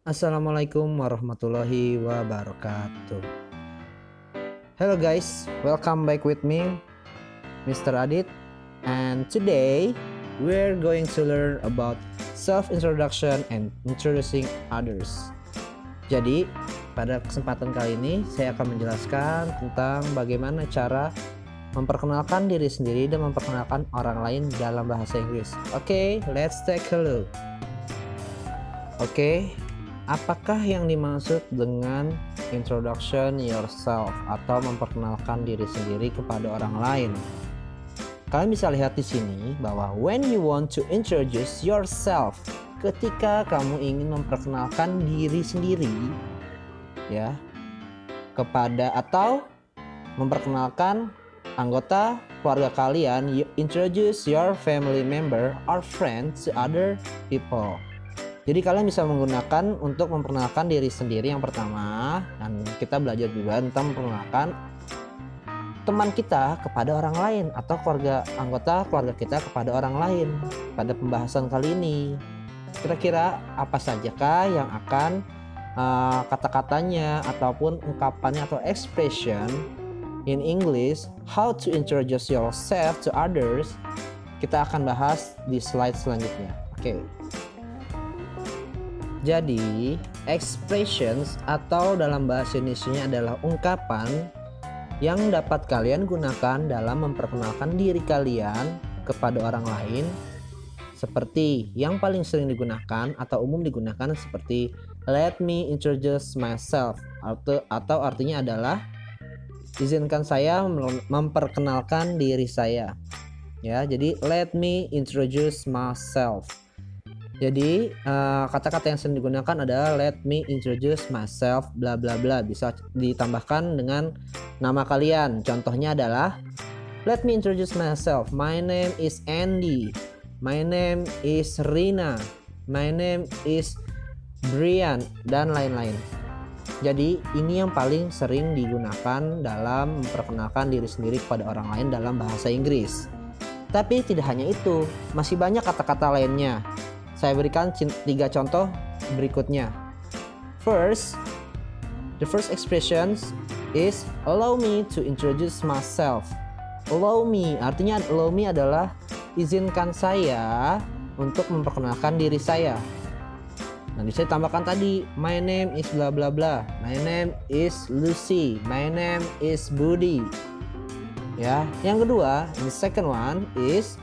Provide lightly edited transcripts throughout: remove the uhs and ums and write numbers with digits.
Assalamualaikum warahmatullahi wabarakatuh. Hello guys, welcome back with me, Mr. Adit. And today we're going to learn about self-introduction and introducing others. Jadi pada kesempatan kali ini saya akan menjelaskan tentang bagaimana cara memperkenalkan diri sendiri dan memperkenalkan orang lain dalam bahasa Inggris. Oke, let's take a look. Oke. Apakah yang dimaksud dengan introduction yourself atau memperkenalkan diri sendiri kepada orang lain? Kalian bisa lihat di sini bahwa when you want to introduce yourself, ketika kamu ingin memperkenalkan diri sendiri ya kepada atau memperkenalkan anggota keluarga kalian, you introduce your family member or friend to other people. Jadi kalian bisa menggunakan untuk memperkenalkan diri sendiri yang pertama, dan kita belajar juga tentang memperkenalkan teman kita kepada orang lain atau anggota keluarga kita kepada orang lain. Pada pembahasan kali ini, kira-kira apa sajakah yang akan kata-katanya ataupun ungkapannya atau expression in English, how to introduce yourself to others, kita akan bahas di slide selanjutnya. Oke. Jadi, expressions atau dalam bahasa Indonesia adalah ungkapan yang dapat kalian gunakan dalam memperkenalkan diri kalian kepada orang lain, seperti yang paling sering digunakan atau umum digunakan seperti let me introduce myself, atau artinya adalah izinkan saya memperkenalkan diri saya. Ya, jadi let me introduce myself. Jadi kata-kata yang sering digunakan adalah let me introduce myself bla bla bla, bisa ditambahkan dengan nama kalian. Contohnya adalah let me introduce myself, my name is Andy, my name is Rina, my name is Brian, dan lain-lain. Jadi ini yang paling sering digunakan dalam memperkenalkan diri sendiri kepada orang lain dalam bahasa Inggris. Tapi tidak hanya itu, masih banyak kata-kata lainnya. Saya berikan 3 contoh berikutnya. The first expression is allow me to introduce myself. Allow me, artinya allow me adalah izinkan saya untuk memperkenalkan diri saya. Nah, bisa ditambahkan tadi, my name is bla bla bla, my name is Lucy, my name is Budi. Ya, yang kedua, the second one is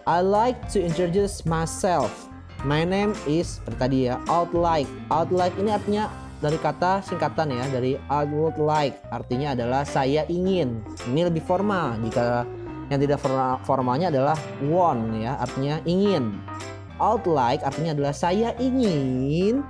I like to introduce myself. My name is tadi ya, I would like. I would like ini artinya dari kata singkatan ya, dari I would like, artinya adalah saya ingin. Ini lebih formal. Jika yang tidak formalnya adalah want ya, artinya ingin. I would like artinya adalah saya ingin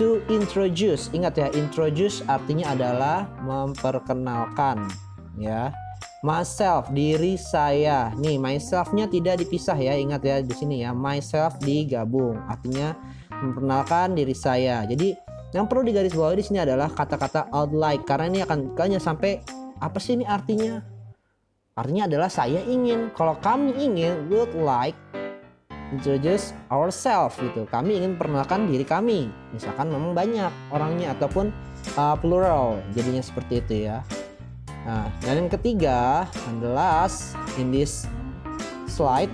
to introduce. Ingat ya, introduce artinya adalah memperkenalkan ya. Myself, diri saya. Nih, myself-nya tidak dipisah ya. Ingat ya di sini ya, myself digabung. Artinya memperkenalkan diri saya. Jadi, yang perlu digarisbawahi di sini adalah kata-kata I would like, karena ini akan kalian sampai apa sih ini artinya? Artinya adalah saya ingin. Kalau kami ingin, would like introduce ourselves gitu. Kami ingin memperkenalkan diri kami. Misalkan memang banyak orangnya ataupun plural. Jadinya seperti itu ya. Nah, dan yang ketiga, and the last in this slide,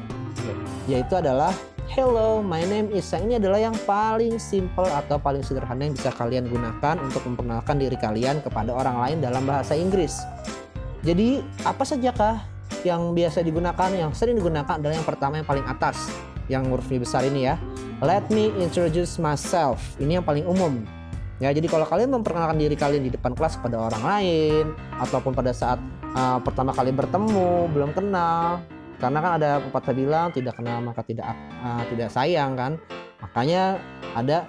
yaitu adalah hello, my name is. Ini adalah yang paling simple atau paling sederhana yang bisa kalian gunakan untuk memperkenalkan diri kalian kepada orang lain dalam bahasa Inggris. Jadi, apa sajakah yang biasa digunakan? Yang sering digunakan adalah yang pertama, yang paling atas, yang huruf besar ini ya. Let me introduce myself. Ini yang paling umum. Ya, jadi kalau kalian memperkenalkan diri kalian di depan kelas kepada orang lain, ataupun pada saat pertama kali bertemu, belum kenal, karena kan ada pepatah bilang tidak kenal maka tidak sayang kan. Makanya ada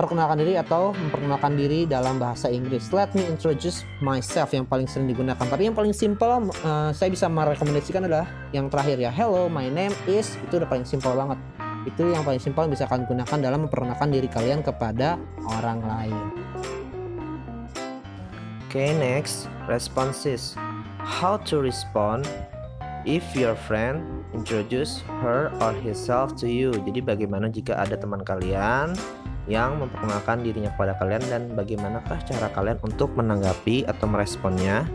perkenalkan diri atau memperkenalkan diri dalam bahasa Inggris. Let me introduce myself yang paling sering digunakan. Tapi yang paling simple saya bisa merekomendasikan adalah yang terakhir ya. Hello, my name is. Itu udah paling simple banget. Itu yang paling simpel yang bisa kalian gunakan dalam memperkenalkan diri kalian kepada orang lain. Next, responses. How to respond if your friend introduce her or himself to you. Jadi bagaimana jika ada teman kalian yang memperkenalkan dirinya kepada kalian, dan bagaimanakah cara kalian untuk menanggapi atau meresponnya?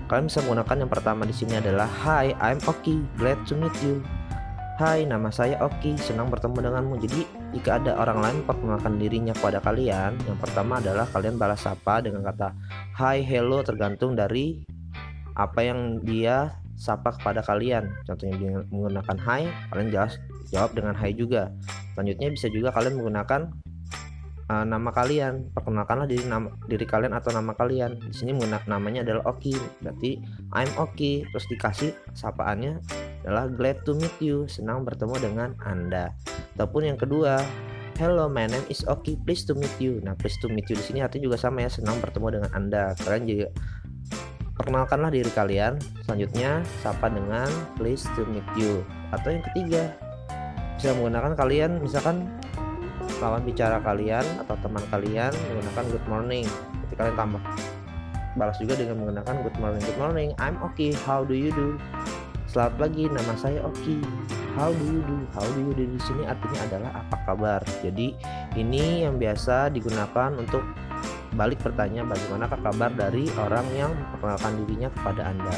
Kalian bisa menggunakan yang pertama di sini adalah Hi, I'm Oki, glad to meet you. Hai, nama saya Oki, senang bertemu denganmu. Jadi jika ada orang lain memperkenalkan dirinya kepada kalian, yang pertama adalah kalian balas sapa dengan kata Hi, hello, tergantung dari apa yang dia sapa kepada kalian. Contohnya dia menggunakan Hi, kalian jawab dengan Hi juga. Selanjutnya bisa juga kalian menggunakan nama kalian, perkenalkanlah diri kalian atau nama kalian. Di sini namanya adalah Oki, berarti I'm Oki, terus dikasih sapaannya adalah glad to meet you, senang bertemu dengan Anda. Ataupun yang kedua, hello, my name is Oki, pleased to meet you. Nah, pleased to meet you di sini artinya juga sama ya, senang bertemu dengan Anda. Kalian juga perkenalkanlah diri kalian, selanjutnya sapa dengan pleased to meet you. Atau yang ketiga, bisa menggunakan kalian misalkan lawan bicara kalian atau teman kalian menggunakan good morning. Ketika kalian tambah balas juga dengan menggunakan good morning, I'm Oki, how do you do? Selamat pagi, nama saya Oki, how do you do? How do you do di sini artinya adalah apa kabar. Jadi ini yang biasa digunakan untuk balik bertanya bagaimanakah kabar dari orang yang memperkenalkan dirinya kepada Anda.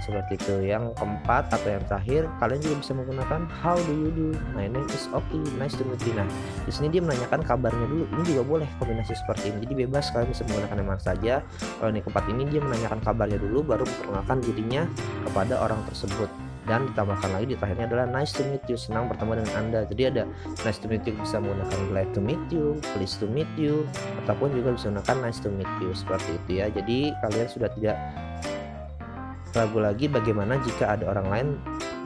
Seperti itu. Yang keempat atau yang terakhir, kalian juga bisa menggunakan how do you do? My name is Oki, nice to meet you. Nah, di sini dia menanyakan kabarnya dulu. Ini juga boleh kombinasi seperti ini. Jadi bebas, kalian bisa menggunakan yang mana saja. Kalau yang keempat ini dia menanyakan kabarnya dulu, baru memperkenalkan dirinya kepada orang tersebut. Dan ditambahkan lagi di terakhirnya adalah nice to meet you, senang bertemu dengan Anda. Jadi ada nice to meet you bisa menggunakan glad to meet you, pleased to meet you, ataupun juga bisa menggunakan nice to meet you, seperti itu ya. Jadi kalian sudah tidak ragu lagi bagaimana jika ada orang lain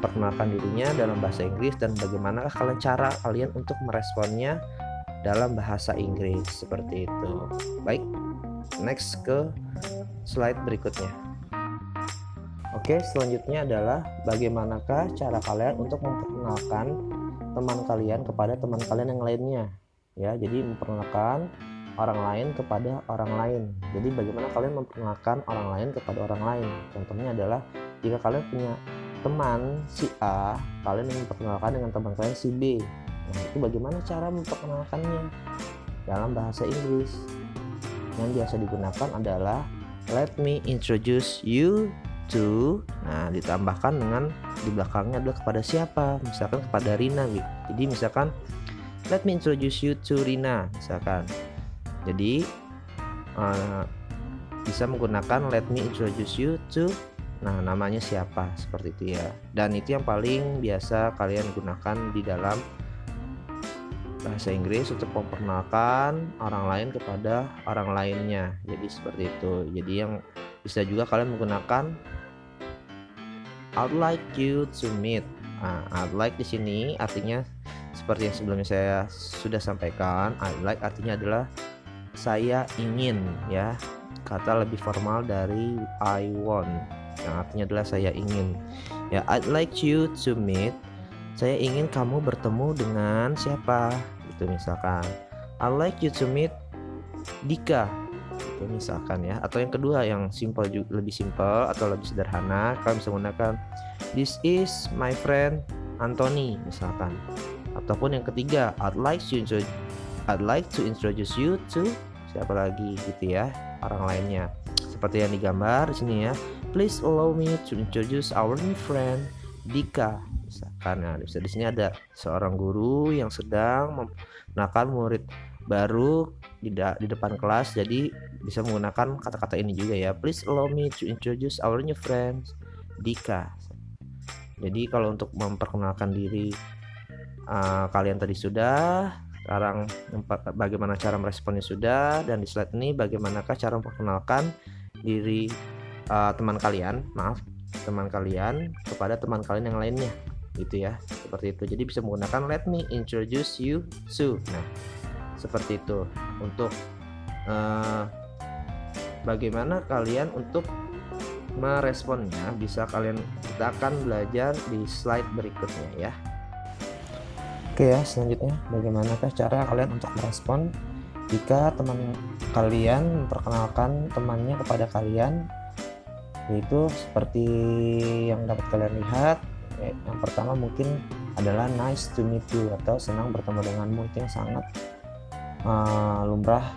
perkenalkan dirinya dalam bahasa Inggris, dan bagaimanakah cara kalian untuk meresponnya dalam bahasa Inggris, seperti itu. Baik, next ke slide berikutnya. Oke, selanjutnya adalah bagaimanakah cara kalian untuk memperkenalkan teman kalian kepada teman kalian yang lainnya. Ya, jadi memperkenalkan orang lain kepada orang lain. Jadi bagaimana kalian memperkenalkan orang lain kepada orang lain? Contohnya adalah jika kalian punya teman si A, kalian ingin memperkenalkan dengan teman kalian si B. Nah, itu bagaimana cara memperkenalkannya dalam bahasa Inggris? Yang biasa digunakan adalah let me introduce you to. Nah, ditambahkan dengan di belakangnya adalah kepada siapa? Misalkan kepada Rina gitu. Jadi misalkan let me introduce you to Rina misalkan. Jadi bisa menggunakan let me introduce you to, nah namanya siapa, seperti itu ya. Dan itu yang paling biasa kalian gunakan di dalam bahasa Inggris untuk memperkenalkan orang lain kepada orang lainnya. Jadi seperti itu. Jadi yang bisa juga kalian menggunakan I'd like you to meet. Nah, I'd like di sini artinya seperti yang sebelumnya saya sudah sampaikan. I'd like artinya adalah saya ingin ya, kata lebih formal dari I want yang artinya adalah saya ingin ya. I'd like you to meet, saya ingin kamu bertemu dengan siapa itu misalkan. I'd like you to meet Dika itu misalkan ya. Atau yang kedua yang simple, lebih simple atau lebih sederhana, kalian bisa menggunakan this is my friend Anthony misalkan. Ataupun yang ketiga I'd like to introduce you to siapa lagi gitu ya, orang lainnya. Seperti yang digambar di sini ya. Please allow me to introduce our new friend Dika. Misalkan, nah, di sini ada seorang guru yang sedang memperkenalkan murid baru di depan kelas. Jadi bisa menggunakan kata-kata ini juga ya. Please allow me to introduce our new friend Dika. Jadi kalau untuk memperkenalkan diri kalian tadi sudah, sekarang bagaimana cara meresponnya sudah, dan di slide ini bagaimanakah cara memperkenalkan diri teman kalian kepada teman kalian yang lainnya gitu ya, seperti itu. Jadi bisa menggunakan let me introduce you to. Nah, seperti itu. Untuk bagaimana kalian untuk meresponnya kita akan belajar di slide berikutnya ya. Oke ya, selanjutnya bagaimanakah cara kalian untuk merespon jika teman kalian memperkenalkan temannya kepada kalian yaitu seperti yang dapat kalian lihat. Yang pertama mungkin adalah nice to meet you atau senang bertemu denganmu. Itu yang sangat lumrah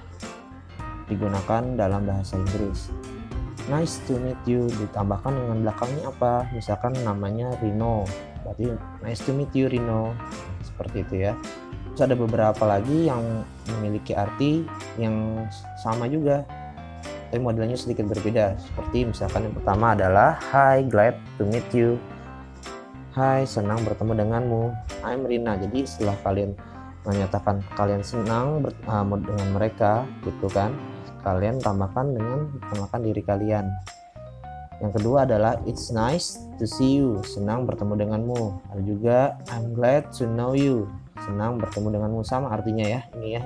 digunakan dalam bahasa Inggris. Nice to meet you ditambahkan dengan belakangnya apa, misalkan namanya Rino, berarti nice to meet you Rino, seperti itu ya. Terus ada beberapa lagi yang memiliki arti yang sama juga, tapi modelnya sedikit berbeda. Seperti misalkan yang pertama adalah Hi, glad to meet you. Hai, senang bertemu denganmu. I'm Rina. Jadi setelah kalian menyatakan kalian senang bertemu dengan mereka, gitu kan, kalian tambahkan dengan perkenalkan diri kalian. Yang kedua adalah It's nice to see you. Senang bertemu denganmu. Ada juga I'm glad to know you. Senang bertemu denganmu, sama artinya ya ini ya.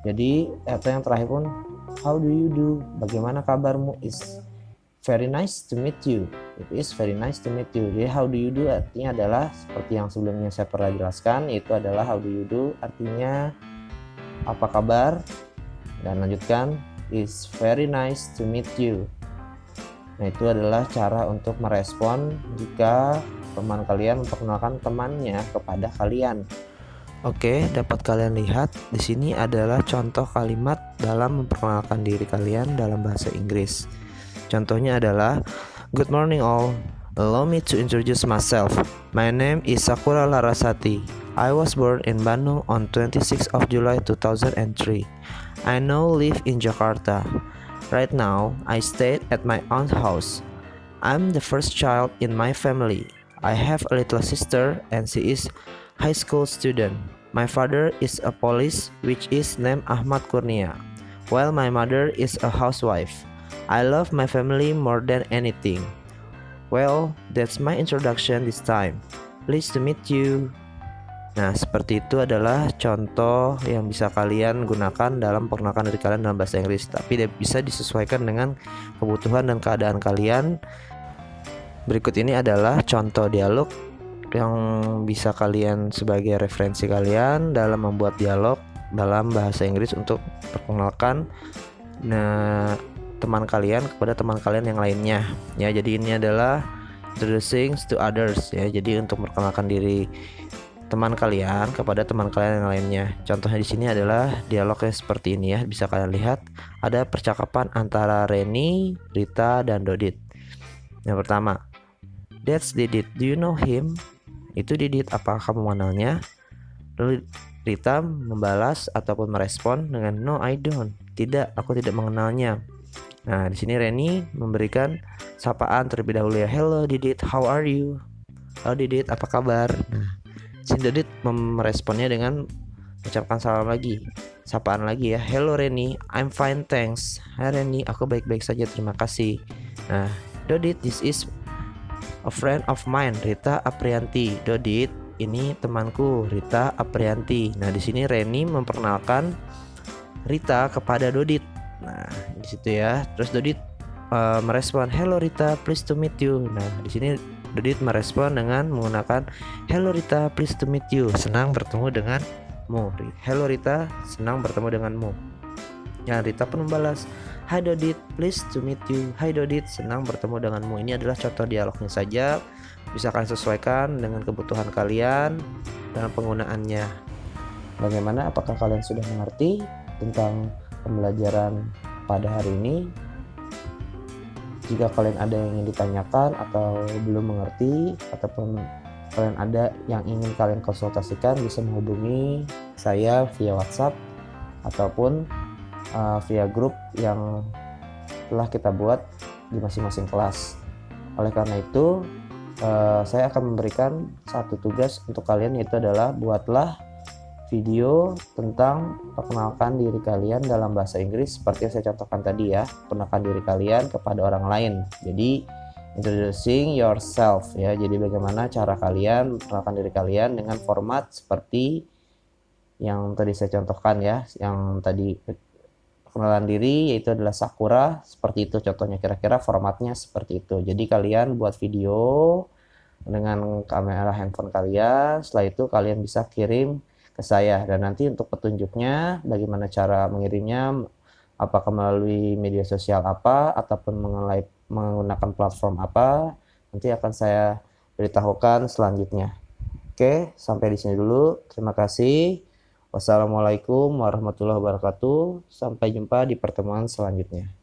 Jadi atau yang terakhir pun How do you do? Bagaimana kabarmu? It's very nice to meet you. It is very nice to meet you. Jadi how do you do artinya adalah seperti yang sebelumnya saya pernah jelaskan, itu adalah how do you do artinya apa kabar, dan lanjutkan it's very nice to meet you. Nah, itu adalah cara untuk merespon jika teman kalian memperkenalkan temannya kepada kalian. Oke, dapat kalian lihat di sini adalah contoh kalimat dalam memperkenalkan diri kalian dalam bahasa Inggris. Contohnya adalah Good morning all. Allow me to introduce myself. My name is Sakura Larasati. I was born in Bandung on 26th of July 2003. I now live in Jakarta. Right now, I stay at my aunt's house. I'm the first child in my family. I have a little sister and she is high school student. My father is a police which is named Ahmad Kurnia, while my mother is a housewife. I love my family more than anything. Well, that's my introduction this time. Pleased to meet you. Nah, seperti itu adalah contoh yang bisa kalian gunakan dalam perkenalkan diri kalian dalam bahasa Inggris. Tapi bisa disesuaikan dengan kebutuhan dan keadaan kalian. Berikut ini adalah contoh dialog yang bisa kalian sebagai referensi kalian dalam membuat dialog dalam bahasa Inggris untuk perkenalkan teman kalian kepada teman kalian yang lainnya. Ya, jadi ini adalah introducing to others ya. Jadi untuk memperkenalkan diri teman kalian kepada teman kalian yang lainnya. Contohnya di sini adalah dialognya seperti ini ya. Bisa kalian lihat ada percakapan antara Reni, Rita, dan Dodit. Yang pertama, That's Didit. Do you know him? Itu Didit. Apakah kamu mengenalnya? Lalu Rita membalas ataupun merespon dengan No, I don't. Tidak, aku tidak mengenalnya. Nah, di sini Reni memberikan sapaan terlebih dahulu ya. Hello Didit, how are you? Halo Didit, apa kabar? Nah, si Didit meresponnya dengan mengucapkan salam lagi, sapaan lagi ya. Hello Reni, I'm fine thanks. Hai Reni, aku baik-baik saja, terima kasih. Nah, Dodit, this is a friend of mine, Rita Aprianti. Dodit, ini temanku, Rita Aprianti. Nah, di sini Reni memperkenalkan Rita kepada Dodit. Nah, di situ ya. Terus Dodit merespon, Hello Rita, pleased to meet you. Nah, di sini Dodit merespon dengan menggunakan Hello Rita, pleased to meet you. Senang bertemu denganmu. Hello Rita, senang bertemu denganmu. Ya, Rita pun membalas, Hi Dodit, pleased to meet you. Hai Dodit, senang bertemu denganmu. Ini adalah contoh dialognya saja. Bisa kalian sesuaikan dengan kebutuhan kalian dalam penggunaannya. Bagaimana? Apakah kalian sudah mengerti tentang pembelajaran pada hari ini? Jika kalian ada yang ingin ditanyakan atau belum mengerti, ataupun kalian ada yang ingin kalian konsultasikan, bisa menghubungi saya via WhatsApp ataupun via grup yang telah kita buat di masing-masing kelas. Oleh karena itu, saya akan memberikan satu tugas untuk kalian, yaitu adalah buatlah video tentang perkenalkan diri kalian dalam bahasa Inggris seperti yang saya contohkan tadi ya. Perkenalkan diri kalian kepada orang lain. Jadi introducing yourself ya. Jadi bagaimana cara kalian memperkenalkan diri kalian dengan format seperti yang tadi saya contohkan ya. Yang tadi perkenalan diri yaitu adalah Sakura, seperti itu contohnya, kira-kira formatnya seperti itu. Jadi kalian buat video dengan kamera handphone kalian, setelah itu kalian bisa kirim ke saya, dan nanti untuk petunjuknya bagaimana cara mengirimnya, apakah melalui media sosial apa ataupun menggunakan platform apa, nanti akan saya beritahukan selanjutnya. Oke, sampai di sini dulu. Terima kasih. Wassalamualaikum warahmatullahi wabarakatuh. Sampai jumpa di pertemuan selanjutnya.